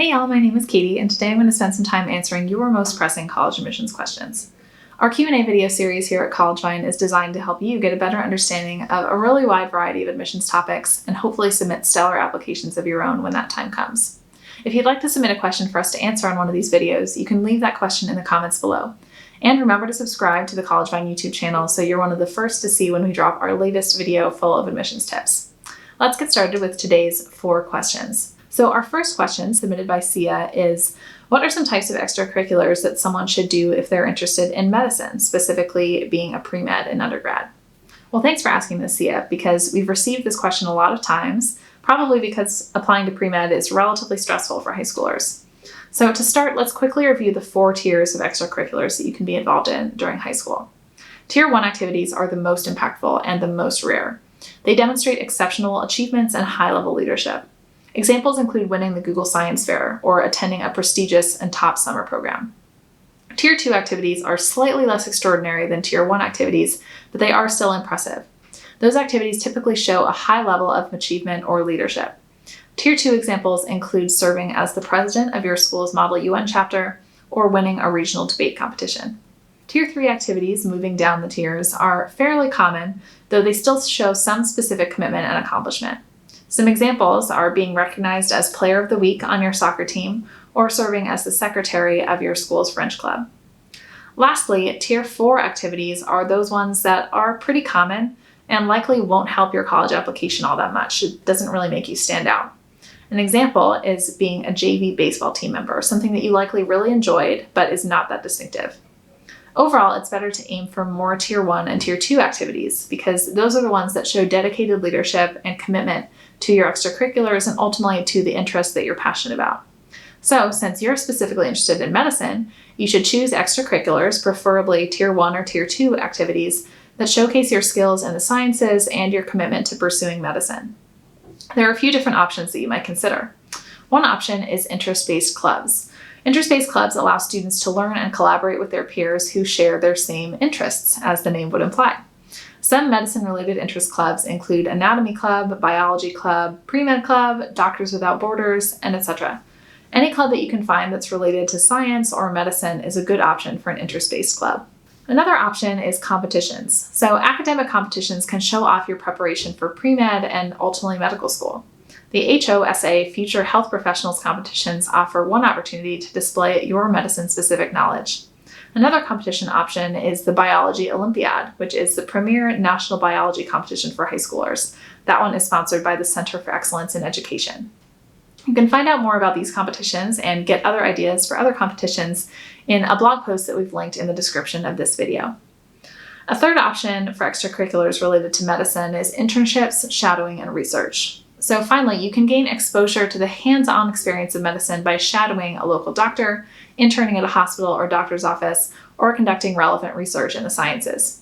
Hey y'all, my name is Katie, and today I'm going to spend some time answering your most pressing college admissions questions. Our Q&A video series here at CollegeVine is designed to help you get a better understanding of a really wide variety of admissions topics and hopefully submit stellar applications of your own when that time comes. If you'd like to submit a question for us to answer on one of these videos, you can leave that question in the comments below. And remember to subscribe to the CollegeVine YouTube channel so you're one of the first to see when we drop our latest video full of admissions tips. Let's get started with today's 4 questions. So our first question, submitted by Sia, is what are some types of extracurriculars that someone should do if they're interested in medicine, specifically being a pre-med in undergrad? Well, thanks for asking this, Sia, because we've received this question a lot of times, probably because applying to pre-med is relatively stressful for high schoolers. So to start, let's quickly review the 4 tiers of extracurriculars that you can be involved in during high school. Tier 1 activities are the most impactful and the most rare. They demonstrate exceptional achievements and high-level leadership. Examples include winning the Google Science Fair or attending a prestigious and top summer program. Tier 2 activities are slightly less extraordinary than Tier 1 activities, but they are still impressive. Those activities typically show a high level of achievement or leadership. Tier 2 examples include serving as the president of your school's Model UN chapter or winning a regional debate competition. Tier 3 activities, moving down the tiers, are fairly common, though they still show some specific commitment and accomplishment. Some examples are being recognized as Player of the Week on your soccer team or serving as the secretary of your school's French club. Lastly, Tier 4 activities are those ones that are pretty common and likely won't help your college application all that much. It doesn't really make you stand out. An example is being a JV baseball team member, something that you likely really enjoyed but is not that distinctive. Overall, it's better to aim for more Tier 1 and Tier 2 activities because those are the ones that show dedicated leadership and commitment to your extracurriculars and ultimately to the interests that you're passionate about. So, since you're specifically interested in medicine, you should choose extracurriculars, preferably Tier 1 or Tier 2 activities that showcase your skills in the sciences and your commitment to pursuing medicine. There are a few different options that you might consider. One option is interest-based clubs. Interest-based clubs allow students to learn and collaborate with their peers who share their same interests, as the name would imply. Some medicine-related interest clubs include Anatomy Club, Biology Club, PreMed Club, Doctors Without Borders, and etc. Any club that you can find that's related to science or medicine is a good option for an interest-based club. Another option is competitions. So academic competitions can show off your preparation for pre-med and ultimately medical school. The HOSA Future Health Professionals competitions offer one opportunity to display your medicine-specific knowledge. Another competition option is the Biology Olympiad, which is the premier national biology competition for high schoolers. That one is sponsored by the Center for Excellence in Education. You can find out more about these competitions and get other ideas for other competitions in a blog post that we've linked in the description of this video. A third option for extracurriculars related to medicine is internships, shadowing, and research. So finally, you can gain exposure to the hands-on experience of medicine by shadowing a local doctor, interning at a hospital or doctor's office, or conducting relevant research in the sciences.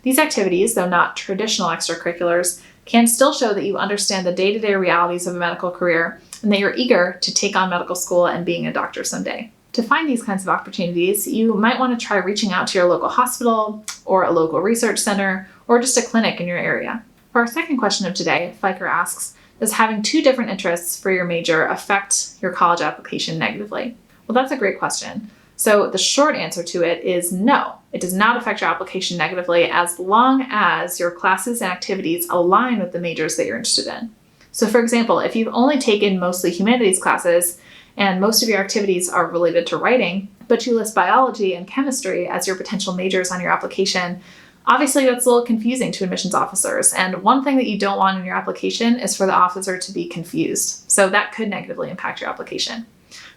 These activities, though not traditional extracurriculars, can still show that you understand the day-to-day realities of a medical career and that you're eager to take on medical school and being a doctor someday. To find these kinds of opportunities, you might want to try reaching out to your local hospital or a local research center or just a clinic in your area. For our second question of today, Fiker asks, does having 2 different interests for your major affect your college application negatively? Well, that's a great question. So the short answer to it is no. It does not affect your application negatively as long as your classes and activities align with the majors that you're interested in. So for example, if you've only taken mostly humanities classes and most of your activities are related to writing, but you list biology and chemistry as your potential majors on your application, obviously, that's a little confusing to admissions officers, and one thing that you don't want in your application is for the officer to be confused, so that could negatively impact your application.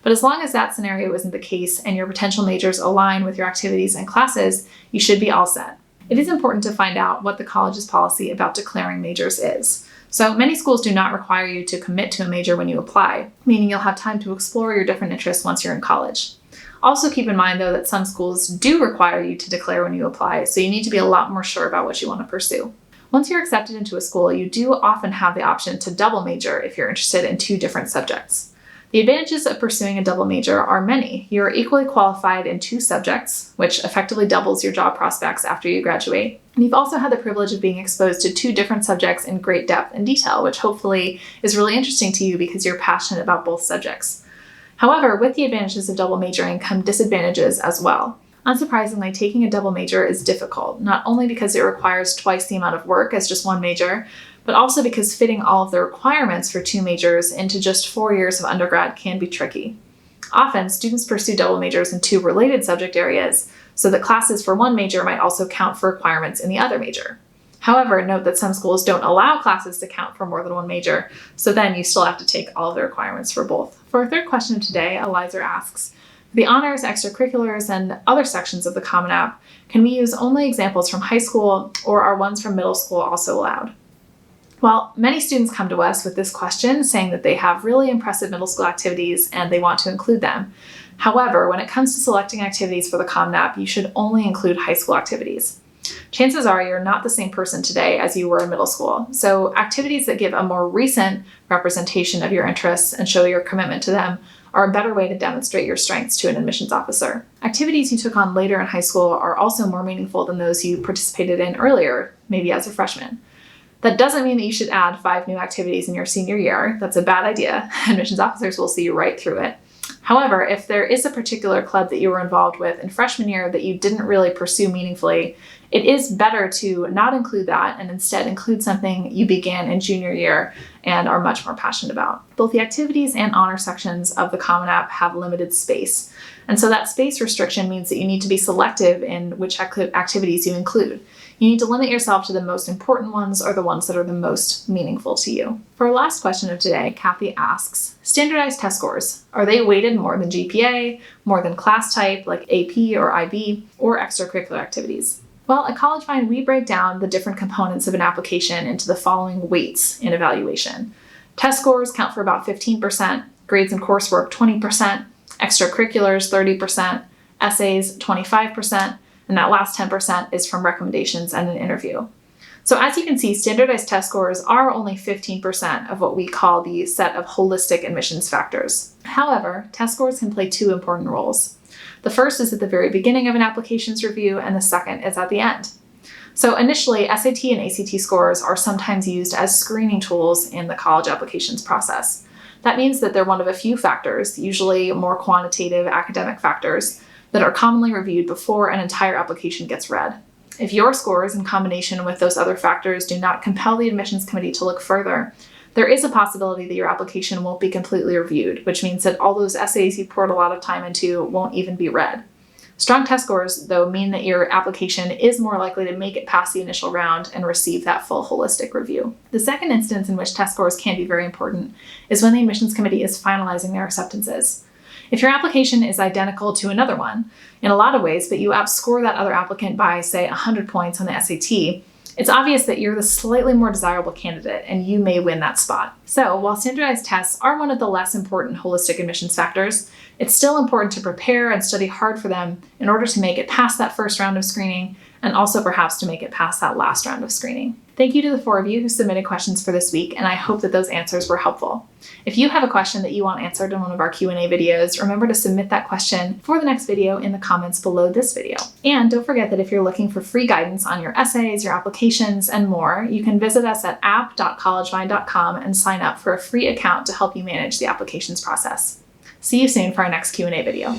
But as long as that scenario isn't the case and your potential majors align with your activities and classes, you should be all set. It is important to find out what the college's policy about declaring majors is. So many schools do not require you to commit to a major when you apply, meaning you'll have time to explore your different interests once you're in college. Also keep in mind, though, that some schools do require you to declare when you apply, so you need to be a lot more sure about what you want to pursue. Once you're accepted into a school, you do often have the option to double major if you're interested in 2 different subjects. The advantages of pursuing a double major are many. You're equally qualified in 2 subjects, which effectively doubles your job prospects after you graduate. And you've also had the privilege of being exposed to 2 different subjects in great depth and detail, which hopefully is really interesting to you because you're passionate about both subjects. However, with the advantages of double majoring come disadvantages as well. Unsurprisingly, taking a double major is difficult, not only because it requires twice the amount of work as just one major, but also because fitting all of the requirements for two majors into just 4 years of undergrad can be tricky. Often, students pursue double majors in two related subject areas, so that classes for one major might also count for requirements in the other major. However, note that some schools don't allow classes to count for more than one major, so then you still have to take all of the requirements for both. For our third question of today, Eliza asks, for the honors, extracurriculars, and other sections of the Common App, can we use only examples from high school, or are ones from middle school also allowed? Well, many students come to us with this question saying that they have really impressive middle school activities and they want to include them. However, when it comes to selecting activities for the Common App, you should only include high school activities. Chances are you're not the same person today as you were in middle school, so activities that give a more recent representation of your interests and show your commitment to them are a better way to demonstrate your strengths to an admissions officer. Activities you took on later in high school are also more meaningful than those you participated in earlier, maybe as a freshman. That doesn't mean that you should add 5 new activities in your senior year. That's a bad idea. Admissions officers will see right through it. However, if there is a particular club that you were involved with in freshman year that you didn't really pursue meaningfully, it is better to not include that and instead include something you began in junior year and are much more passionate about. Both the activities and honor sections of the Common App have limited space. And so that space restriction means that you need to be selective in which activities you include. You need to limit yourself to the most important ones or the ones that are the most meaningful to you. For our last question of today, Kathy asks, standardized test scores, are they weighted more than GPA, more than class type like AP or IB, or extracurricular activities? Well, at CollegeVine, we break down the different components of an application into the following weights in evaluation. Test scores count for about 15%, grades and coursework 20%, extracurriculars 30%, essays 25%, and that last 10% is from recommendations and an interview. So as you can see, standardized test scores are only 15% of what we call the set of holistic admissions factors. However, test scores can play 2 important roles. The first is at the very beginning of an applications review, and the second is at the end. So initially, SAT and ACT scores are sometimes used as screening tools in the college applications process. That means that they're one of a few factors, usually more quantitative academic factors, that are commonly reviewed before an entire application gets read. If your scores in combination with those other factors do not compel the admissions committee to look further, there is a possibility that your application won't be completely reviewed, which means that all those essays you poured a lot of time into won't even be read. Strong test scores, though, mean that your application is more likely to make it past the initial round and receive that full holistic review. The second instance in which test scores can be very important is when the admissions committee is finalizing their acceptances. If your application is identical to another one in a lot of ways, but you outscore that other applicant by, say, 100 points on the SAT, it's obvious that you're the slightly more desirable candidate and you may win that spot. So while standardized tests are one of the less important holistic admissions factors, it's still important to prepare and study hard for them in order to make it past that first round of screening and also perhaps to make it past that last round of screening. Thank you to the 4 of you who submitted questions for this week, and I hope that those answers were helpful. If you have a question that you want answered in one of our Q&A videos, remember to submit that question for the next video in the comments below this video. And don't forget that if you're looking for free guidance on your essays, your applications, and more, you can visit us at app.collegevine.com and sign up for a free account to help you manage the applications process. See you soon for our next Q&A video.